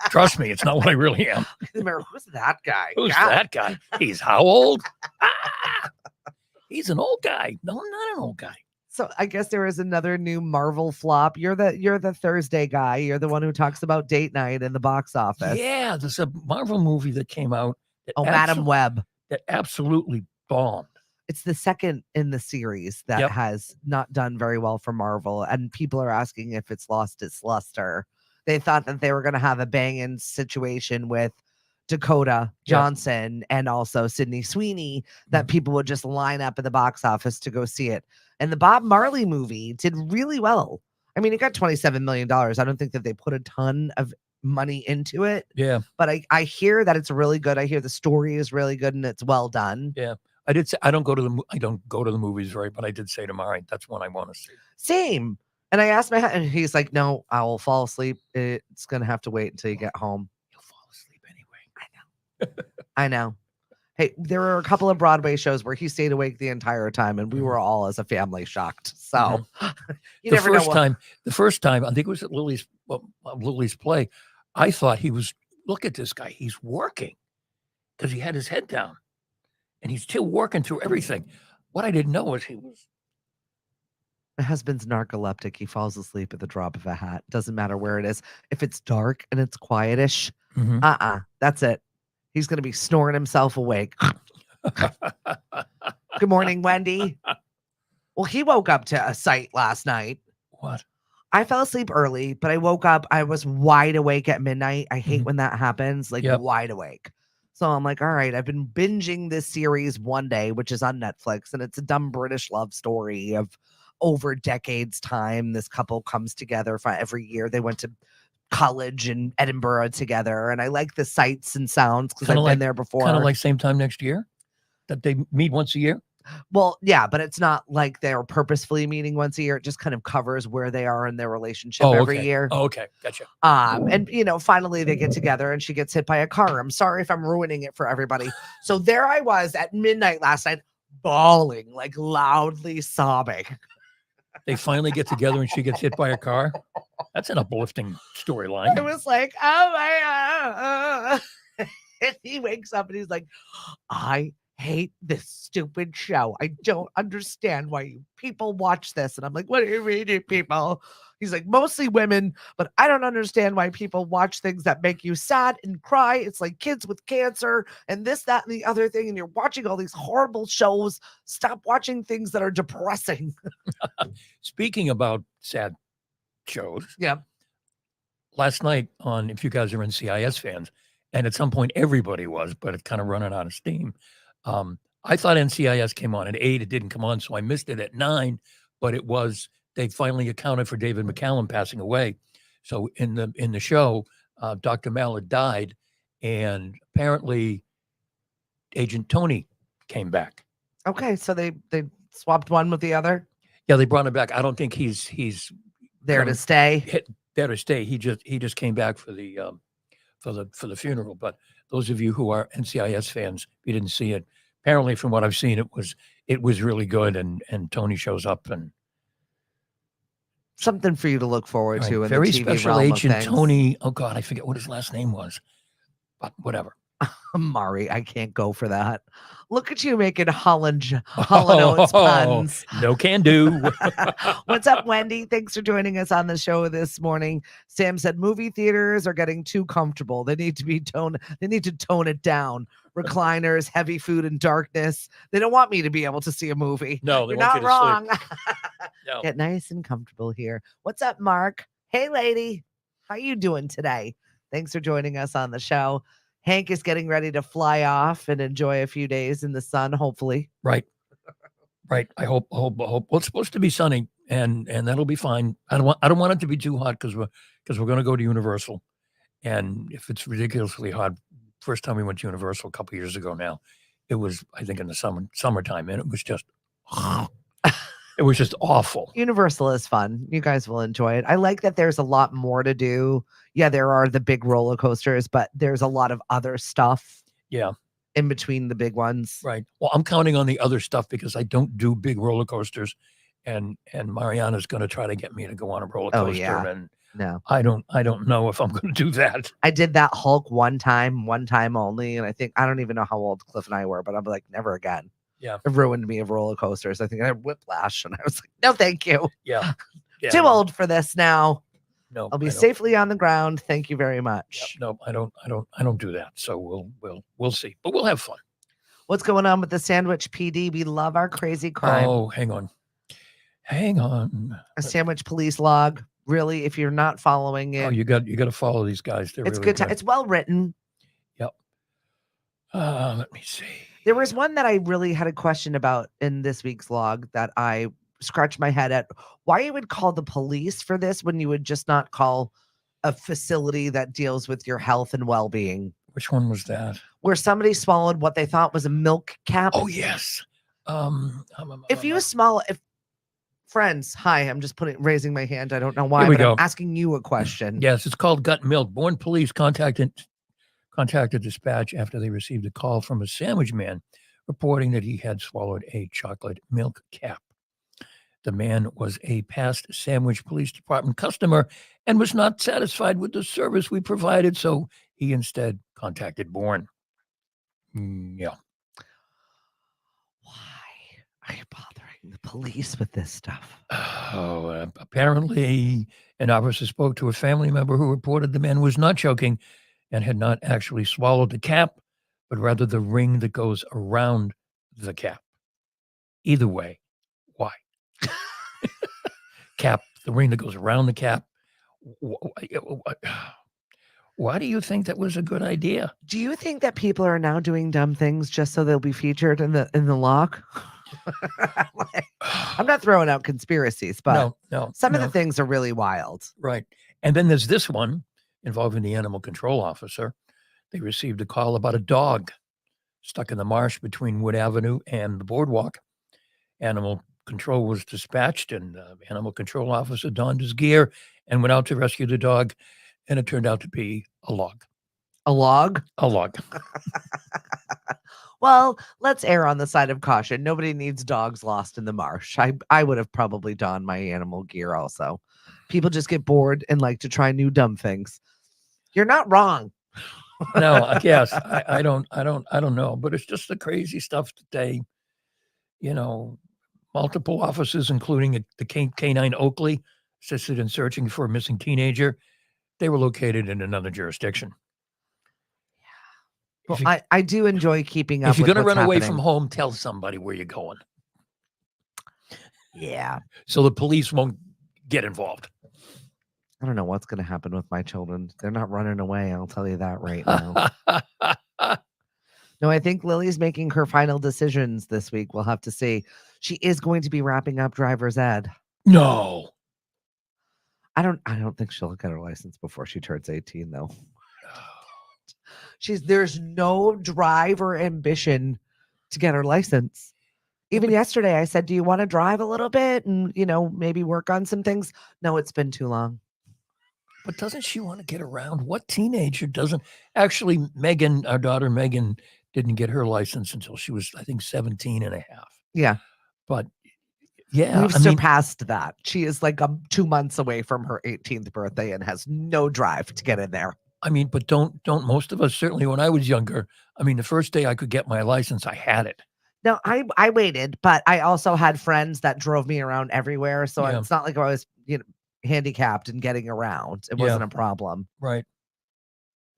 Trust me, it's not what I really am. Who's that guy? Who's that guy? He's how old? He's an old guy. No, I'm not an old guy. So I guess there is another new Marvel flop. You're the Thursday guy. You're the one who talks about date night in the box office. Yeah, there's a Marvel movie that came out. Madam Web. That absolutely bombed. It's the second in the series that has not done very well for Marvel, and people are asking if it's lost its luster. They thought that they were going to have a banging situation with Dakota Johnson and also Sydney Sweeney, that people would just line up at the box office to go see it. And the Bob Marley movie did really well. I mean, it got $27 million. I don't think that they put a ton of money into it. Yeah. But I hear that it's really good. I hear the story is really good and it's well done. Yeah. I did say I don't go to the movies, right? But I did say to Mari, that's one I want to see. Same. And I asked and he's like, no, I will fall asleep. It's going to have to wait until you get home. You'll fall asleep anyway. I know. Hey, there were a couple of Broadway shows where he stayed awake the entire time, and we were all as a family shocked. So you The never know. first time, I think it was at Lily's play. I thought he was. Look at this guy. He's working because he had his head down, and he's still working through everything. What I didn't know was he was. My husband's narcoleptic. He falls asleep at the drop of a hat. Doesn't matter where it is. If it's dark and it's quietish, that's it. He's going to be snoring himself awake. Good morning, Wendy. Well, he woke up to a sight last night. What? I fell asleep early, but I woke up. I was wide awake at midnight. I hate when that happens, like wide awake. So I'm like, all right, I've been binging this series One Day, which is on Netflix, and it's a dumb British love story of over decades time. This couple comes together for every year. They went to college in Edinburgh together, and I like the sights and sounds because I've been there before. Kind of like same time next year that they meet once a year. Well, yeah, but it's not like they're purposefully meeting once a year. It just kind of covers where they are in their relationship every year. Oh, okay, gotcha. And finally they get together and she gets hit by a car. I'm sorry if I'm ruining it for everybody. So there I was at midnight last night, bawling, like loudly sobbing. They finally get together and she gets hit by a car. That's an uplifting storyline. It was like, oh my God. And he wakes up and he's like, I hate this stupid show. I don't understand why you people watch this. And I'm like, what do you mean, you people? He's like, mostly women, but I don't understand why people watch things that make you sad and cry. It's like kids with cancer and this, that, and the other thing. And you're watching all these horrible shows. Stop watching things that are depressing. Speaking about sad shows. Yeah. Last night on, if you guys are NCIS fans, and at some point everybody was, but it's kind of running out of steam. I thought NCIS came on at 8. It didn't come on, so I missed it at 9. But it was, they finally accounted for David McCallum passing away. So in the show, Dr. Mallard died, and apparently Agent Tony came back. Okay, so they swapped one with the other. Yeah, they brought him back. I don't think he's there to stay. There to stay. He just came back for the funeral. But those of you who are NCIS fans, if you didn't see it, apparently from what I've seen, it was really good. And Tony shows up and something for you to look forward to. In very the TV special realm agent of things. Tony. Oh God, I forget what his last name was, but whatever. Mari, I can't go for that. Look at you making Holland Oates puns. No can do. What's up, Wendy? Thanks for joining us on the show this morning. Sam said movie theaters are getting too comfortable. They need to tone it down. Recliners, heavy food, and darkness. They don't want me to be able to see a movie. No, they You're want not you to wrong. No. Get nice and comfortable here. What's up, Mark? Hey, lady. How you doing today? Thanks for joining us on the show. Hank is getting ready to fly off and enjoy a few days in the sun, hopefully. Right. I hope. Well, it's supposed to be sunny, and that'll be fine. I don't want it to be too hot because we're going to go to Universal, and if it's ridiculously hot, first time we went to Universal a couple years ago now, it was, I think, in the summertime, and it was just awful. Universal is fun. You guys will enjoy it. I like that there's a lot more to do. Yeah, there are the big roller coasters, but there's a lot of other stuff. Yeah. In between the big ones. Right. Well, I'm counting on the other stuff because I don't do big roller coasters, and Mariana's going to try to get me to go on a roller coaster. Oh, yeah. And no, I don't know if I'm going to do that. I did that Hulk one time only. And I don't even know how old Cliff and I were, but I'm like, never again. Yeah. It ruined me of roller coasters. I think I had whiplash and I was like, no, thank you. Yeah. Too old for this now. No, I'll be safely on the ground. Thank you very much. Yep, no, I don't do that. So we'll see, but we'll have fun. What's going on with the sandwich PD? We love our crazy crime. Oh, hang on. A sandwich police log. Really, if you're not following it, you got to follow these guys. They're it's really good. It's well written. Yep. Let me see. There was one that I really had a question about in this week's log that I scratched my head at. Why you would call the police for this when you would just not call a facility that deals with your health and well-being? Which one was that? Where somebody swallowed what they thought was a milk cap. Oh yes. Friends, hi, I'm just raising my hand. I don't know why, Here we but go. I'm asking you a question. Yes, it's called gut milk. Bourne police contacted contacted dispatch after they received a call from a sandwich man reporting that he had swallowed a chocolate milk cap. The man was a past Sandwich Police Department customer and was not satisfied with the service we provided, so he instead contacted Bourne. Yeah. Why are you bothering the police with this stuff? Oh, apparently, an officer spoke to a family member who reported the man was not choking and had not actually swallowed the cap, but rather the ring that goes around the cap. Either way, why? Cap, the ring that goes around the cap. Why do you think that was a good idea? Do you think that people are now doing dumb things just so they'll be featured in the lock? I'm not throwing out conspiracies, but some of the things are really wild. Right. And then there's this one involving the animal control officer. They received a call about a dog stuck in the marsh between Wood Avenue and the boardwalk. Animal control was dispatched, and the animal control officer donned his gear and went out to rescue the dog, and it turned out to be a log. A log? A log. Well, let's err on the side of caution. Nobody needs dogs lost in the marsh. I would have probably donned my animal gear also. People just get bored and like to try new dumb things. You're not wrong. No, I guess I don't know, but it's just the crazy stuff that they, multiple officers, including the K9 Oakley, assisted in searching for a missing teenager. They were located in another jurisdiction. Well, I do enjoy keeping up. If you're going to run away happening from home, tell somebody where you're going. Yeah. So the police won't get involved. I don't know what's going to happen with my children. They're not running away. I'll tell you that right now. No, I think Lily's making her final decisions this week. We'll have to see. She is going to be wrapping up driver's ed. No. I don't think she'll get her license before she turns 18, though. There's no drive or ambition to get her license. Even yesterday, I said, do you want to drive a little bit and, maybe work on some things? No, it's been too long. But doesn't she want to get around? What teenager doesn't? Actually, Megan, our daughter Megan, didn't get her license until she was, I think, 17 and a half. Yeah. But yeah, we've surpassed that. She is like 2 months away from her 18th birthday and has no drive to get in there. I mean, but don't most of us, certainly when I was younger, I mean, the first day I could get my license, I had it. No, I waited, but I also had friends that drove me around everywhere. So it's not like I was, handicapped and getting around. It wasn't a problem. Right.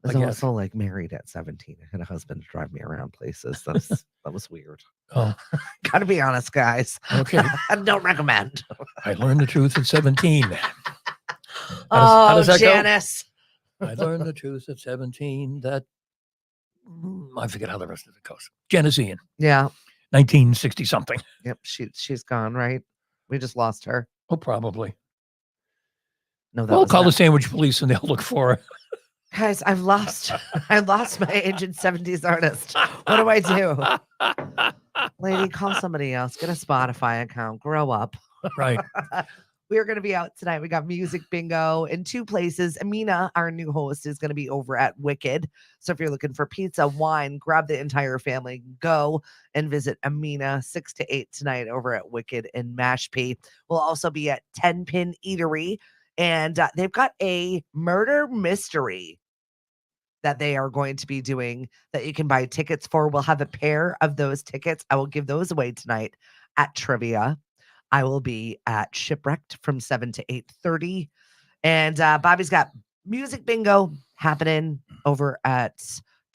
I was also like married at 17. I had a husband to drive me around places. That was weird. Oh, gotta be honest, guys. Okay. I don't recommend. I learned the truth at 17. How does that Janice. Go? I learned the truth at 17 that I forget how the rest of it goes. Janice Ian. Yeah. 1960 something. Yep. She's gone, right? We just lost her. Oh, probably. No, we'll call the Sandwich Police and they'll look for her. Guys, I lost my Agent 70s artist. What do I do? Lady, call somebody else. Get a Spotify account. Grow up. Right. We are going to be out tonight. We got music bingo in 2 places. Amina, our new host, is going to be over at Wicked. So if you're looking for pizza, wine, grab the entire family, go and visit Amina 6 to 8 tonight over at Wicked in Mashpee. We'll also be at 10 Pin Eatery. And they've got a murder mystery that they are going to be doing that you can buy tickets for. We'll have a pair of those tickets. I will give those away tonight at Trivia. I will be at Shipwrecked from 7 to 8:30. And Bobby's got music bingo happening over at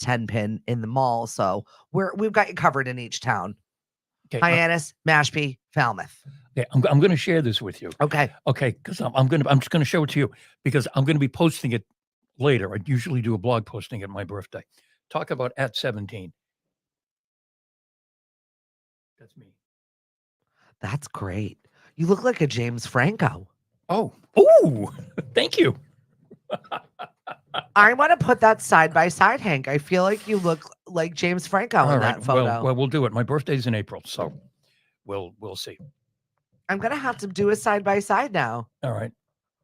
10 Pin in the mall. So we've got you covered in each town. Okay, Hyannis, Mashpee, Falmouth. Okay, I'm going to share this with you. Okay, because I'm just going to show it to you because I'm going to be posting it later. I usually do a blog posting at my birthday. Talk about at 17. That's me. That's great. You look like a James Franco. Oh, thank you. I want to put that side by side, Hank. I feel like you look like James Franco in that photo. Well, we'll do it. My birthday's in April, so we'll see. I'm gonna have to do a side by side now. All right.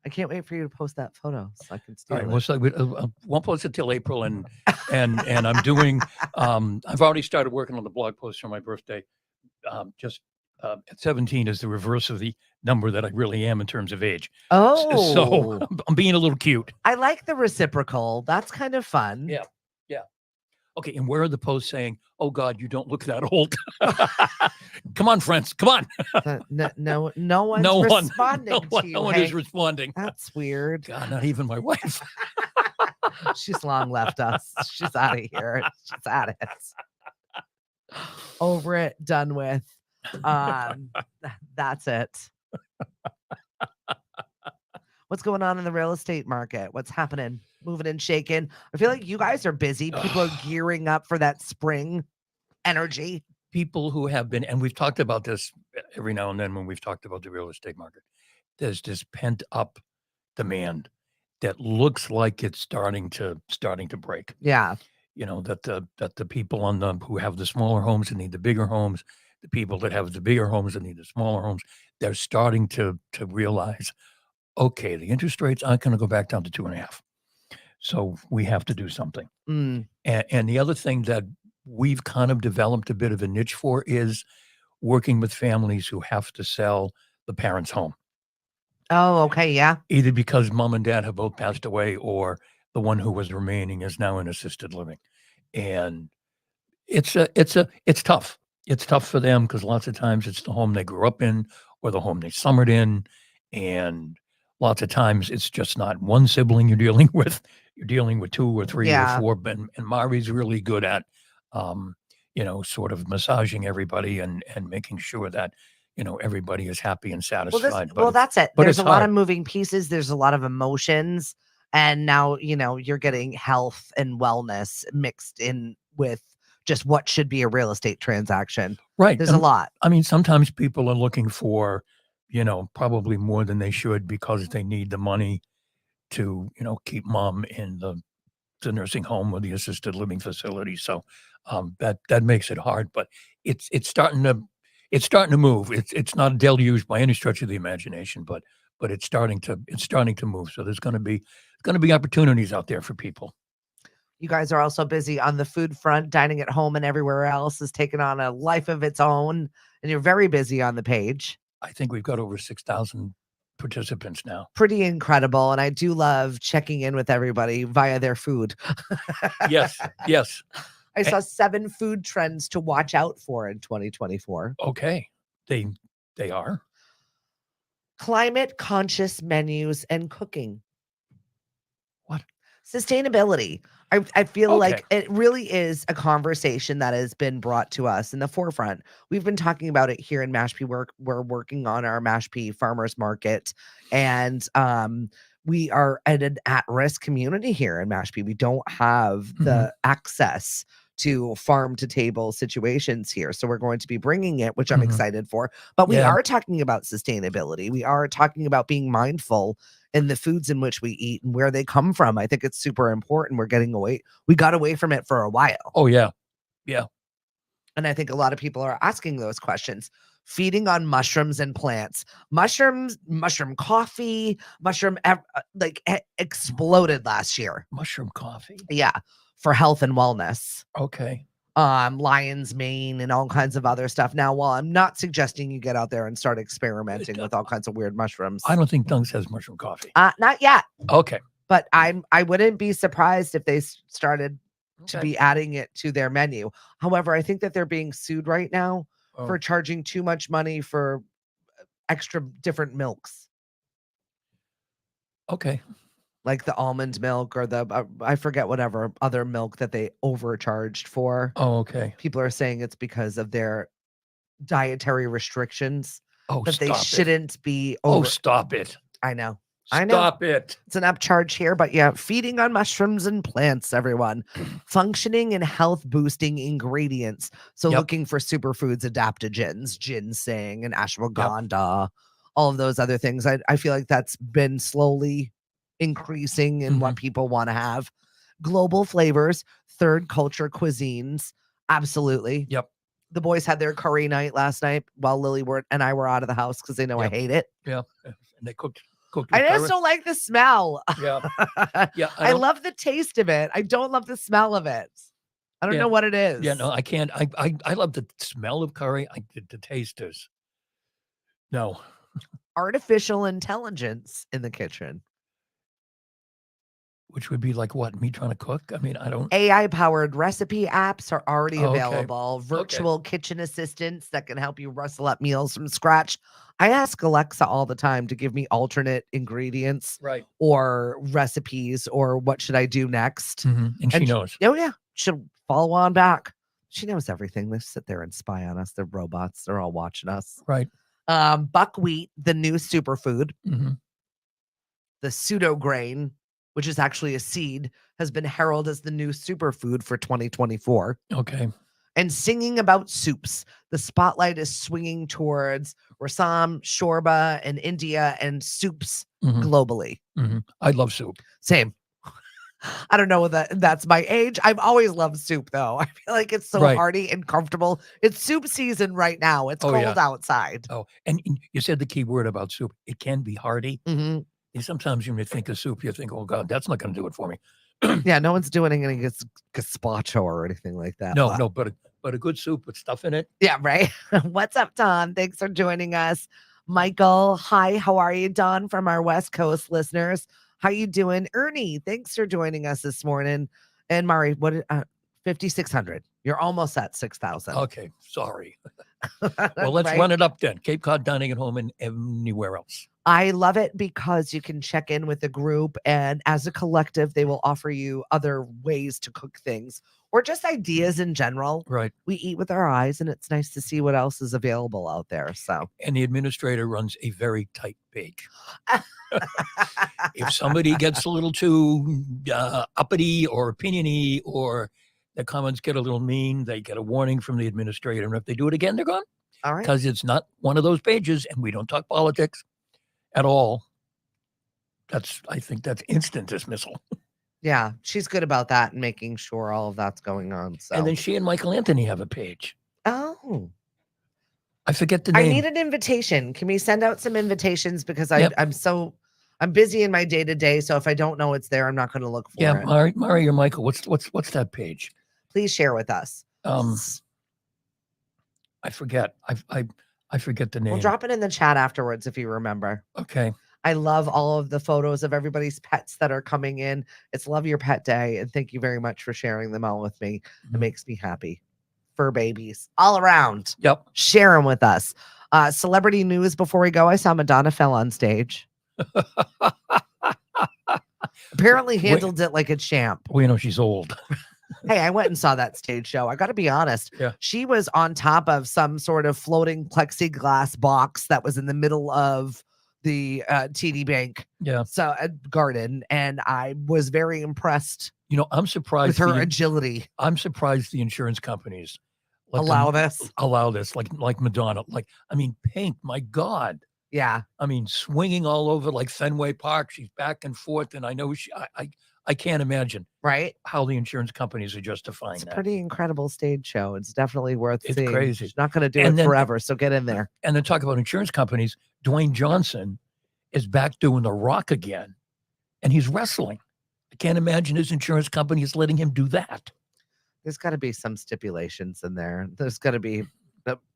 I can't wait for you to post that photo so I can All steal right. it. Well, so I won't post it till April, and I'm doing. I've already started working on the blog post for my birthday. Just at 17 is the reverse of the number that I really am in terms of age. So Oh, I'm being a little cute. I like the reciprocal. That's kind of fun. Yeah. Yeah. Okay. And where are the posts saying, "Oh God, you don't look that old"? Come on, friends. Come on. No one's responding to you. No one is responding. That's weird. God, not even my wife. She's long left us. She's out of here. She's at it. Over it, done with. That's it. What's going on in the real estate market? What's happening? Moving and shaking. I feel like you guys are busy. People are gearing up for that spring energy. People who have been, and we've talked about this every now and then when we've talked about the real estate market, there's this pent up demand that looks like it's starting to break. Yeah. That the people who have the smaller homes and need the bigger homes, the people that have the bigger homes and need the smaller homes, they're starting to realize, okay, the interest rates aren't going to go back down to 2.5. So we have to do something. Mm. And the other thing that we've kind of developed a bit of a niche for is working with families who have to sell the parents' home. Oh, okay. Yeah. Either because mom and dad have both passed away, or the one who was remaining is now in assisted living. And it's tough. It's tough for them because lots of times it's the home they grew up in or the home they summered in. And lots of times it's just not one sibling you're dealing with. You're dealing with 2 or 3 or 4. And Mari's really good at, sort of massaging everybody and making sure that, everybody is happy and satisfied. Well, that's it. But There's it's a lot hard. of moving pieces. There's a lot of emotions. And now, you're getting health and wellness mixed in with just what should be a real estate transaction. Right. There's a lot. I mean, sometimes people are looking for, probably more than they should because they need the money to, keep mom in the nursing home or the assisted living facility. So that makes it hard, but it's starting to move. It's not a deluge by any stretch of the imagination, but it's starting to move. So there's going to be opportunities out there for people. You guys are also busy on the food front. Dining at home and everywhere else is taking on a life of its own, and you're very busy on the page. I think we've got over 6,000 participants now. Pretty incredible. And I do love checking in with everybody via their food. Yes. I saw 7 food trends to watch out for in 2024. Okay. They are climate conscious menus and cooking. What? Sustainability. I feel like it really is a conversation that has been brought to us in the forefront. We've been talking about it here in Mashpee. We're working on our Mashpee Farmers Market, and we are an at-risk community here in Mashpee. We don't have the access to farm to table situations here. So we're going to be bringing it, which I'm excited for. But we are talking about sustainability. We are talking about being mindful in the foods in which we eat and where they come from. I think it's super important. We got away from it for a while. Oh, yeah. Yeah. And I think a lot of people are asking those questions. Feeding on mushrooms and plants. Mushroom coffee, exploded last year. Mushroom coffee? Yeah. For health and wellness. Okay. Lion's mane and all kinds of other stuff. Now, while I'm not suggesting you get out there and start experimenting with all kinds of weird mushrooms. I don't think Dunks has mushroom coffee. Not yet. Okay. But I wouldn't be surprised if they started to be adding it to their menu. However, I think that they're being sued right now for charging too much money for extra different milks. Okay. Like the almond milk or I forget whatever other milk that they overcharged for. Oh, okay. People are saying it's because of their dietary restrictions. Oh, that they shouldn't be over. Oh, stop it. I know. Stop it. It's an upcharge here, but yeah, feeding on mushrooms and plants, everyone. Functioning and health boosting ingredients. So looking for superfoods, adaptogens, ginseng and ashwagandha, all of those other things. I feel like that's been slowly increasing in what people want to have. Global flavors, third culture cuisines. Absolutely. Yep. The boys had their curry night last night while Lily and I were out of the house because they know I hate it. Yeah. And they cooked cooked I with just curry. don't like the smell. Yeah. Yeah. I love the taste of it. I don't love the smell of it. I don't know what it is. Yeah, no, I can't. I love the smell of curry. The taste is no. Artificial intelligence in the kitchen. Which would be like what? Me trying to cook? I mean, I don't. AI-powered recipe apps are already Oh, okay. available. Virtual kitchen assistants that can help you rustle up meals from scratch. I ask Alexa all the time to give me alternate ingredients Right. or recipes or what should I do next. And she knows. Oh, yeah. She'll follow on back. She knows everything. They sit there and spy on us. They're robots. They're all watching us. Right. Buckwheat, the new superfood, the pseudo grain, which is actually a seed, has been heralded as the new superfood for 2024. Okay. And singing about soups, the spotlight is swinging towards rasam, shorba, and India and soups globally. I love soup. Same. I don't know that that's my age. I've always loved soup, though. I feel like it's so hearty and comfortable. It's soup season right now. It's cold outside. Oh, and you said the key word about soup. It can be hearty. And sometimes when you think of soup, you think, oh, God, that's not going to do it for me. Yeah, no one's doing any gazpacho or anything like that. No, but a good soup with stuff in it. Yeah, right. What's up, Don? Thanks for joining us. Michael, hi. How are you, Don, from our West Coast listeners? How you doing? Ernie, thanks for joining us this morning. And Mari, what 5,600. You're almost at 6,000. Okay, sorry. Well, let's run it up then. Cape Cod dining at home and anywhere else. I love it because you can check in with a group, and as a collective, they will offer you other ways to cook things or just ideas in general. Right. We eat with our eyes, and it's nice to see what else is available out there. So, and the administrator runs a very tight page. If somebody gets a little too uppity or opiniony, or the comments get a little mean, they get a warning from the administrator. And if they do it again, they're gone. All right. Because it's not one of those pages, and we don't talk politics at all. I think that's instant dismissal. Yeah, she's good about that and making sure all of that's going on. So. And then she and Michael Anthony have a page. Oh. I forget the name. I need an invitation. Can we send out some invitations? Because I'm busy in my day-to-day. So if I don't know it's there, I'm not going to look for it. Yeah, Mari or Michael, what's that page? Please share with us. I forget. I forget the name. We'll drop it in the chat afterwards if you remember. Okay. I love all of the photos of everybody's pets that are coming in. It's Love Your Pet Day. And thank you very much for sharing them all with me. It makes me happy. Fur babies all around. Yep. Share them with us. Celebrity news before we go. I saw Madonna fell on stage. Apparently handled it like a champ. Well, you know, she's old. Hey, I went and saw that stage show. I got to be honest. Yeah. She was on top of some sort of floating plexiglass box that was in the middle of the TD Bank garden. And I was very impressed. You know, I'm surprised with her agility. I'm surprised the insurance companies allow this, like Madonna. Like, I mean, Pink, my God. Yeah. I mean, swinging all over like Fenway Park. She's back and forth. And I know I can't imagine how the insurance companies are justifying that. It's a pretty incredible stage show. It's definitely worth seeing. It's crazy. She's not going to do it forever, so get in there. And then talk about insurance companies. Dwayne Johnson is back doing The Rock again, and he's wrestling. I can't imagine his insurance company is letting him do that. There's got to be some stipulations in there. There's got to be,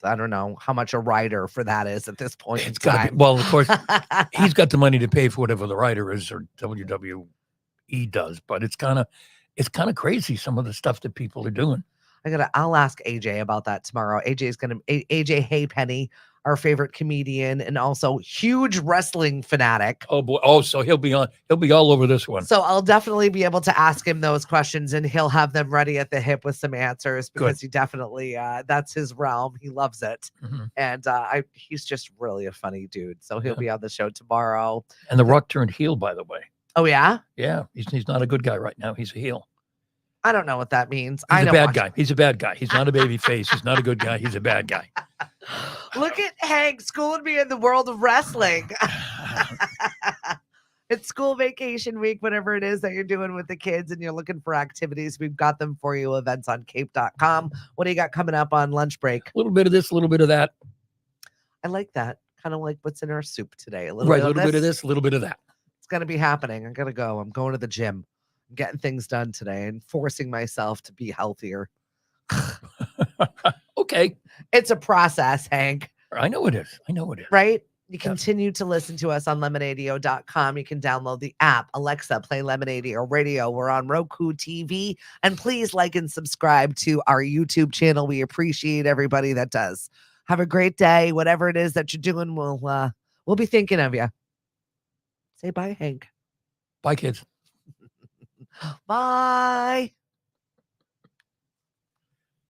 I don't know how much a rider for that is at this point in time. Well, of course, he's got the money to pay for whatever the rider is or WWE does, but it's kind of crazy, some of the stuff that people are doing. I'll ask AJ about that tomorrow. AJ Haypenny, our favorite comedian and also huge wrestling fanatic. Oh boy. Oh, so he'll be all over this one. So I'll definitely be able to ask him those questions and he'll have them ready at the hip with some answers because he definitely, that's his realm. He loves it. And he's just really a funny dude. So he'll be on the show tomorrow. And The Rock turned heel, by the way. Oh yeah? Yeah. He's not a good guy right now. He's a heel. I don't know what that means. He's a bad guy. He's a bad guy. He's not a baby face. He's not a good guy. He's a bad guy. Look at Hank schooling me in the world of wrestling. It's school vacation week, whatever it is that you're doing with the kids and you're looking for activities. We've got them for you. Events on cape.com. What do you got coming up on lunch break? A little bit of this, a little bit of that. I like that. kind of like what's in our soup today. A Right, a little little bit of this, a little bit of that. It's going to be happening. I got to go. I'm going to the gym. I'm getting things done today and forcing myself to be healthier. Okay. It's a process, Hank. I know it is. I know it is. Right? You continue to listen to us on lemonadio.com. You can download the app. Alexa, play Lemonadio Radio. We're on Roku TV. And please like and subscribe to our YouTube channel. We appreciate everybody that does. Have a great day. Whatever it is that you're doing, we'll be thinking of you. Say bye, Hank. Bye, kids. Bye.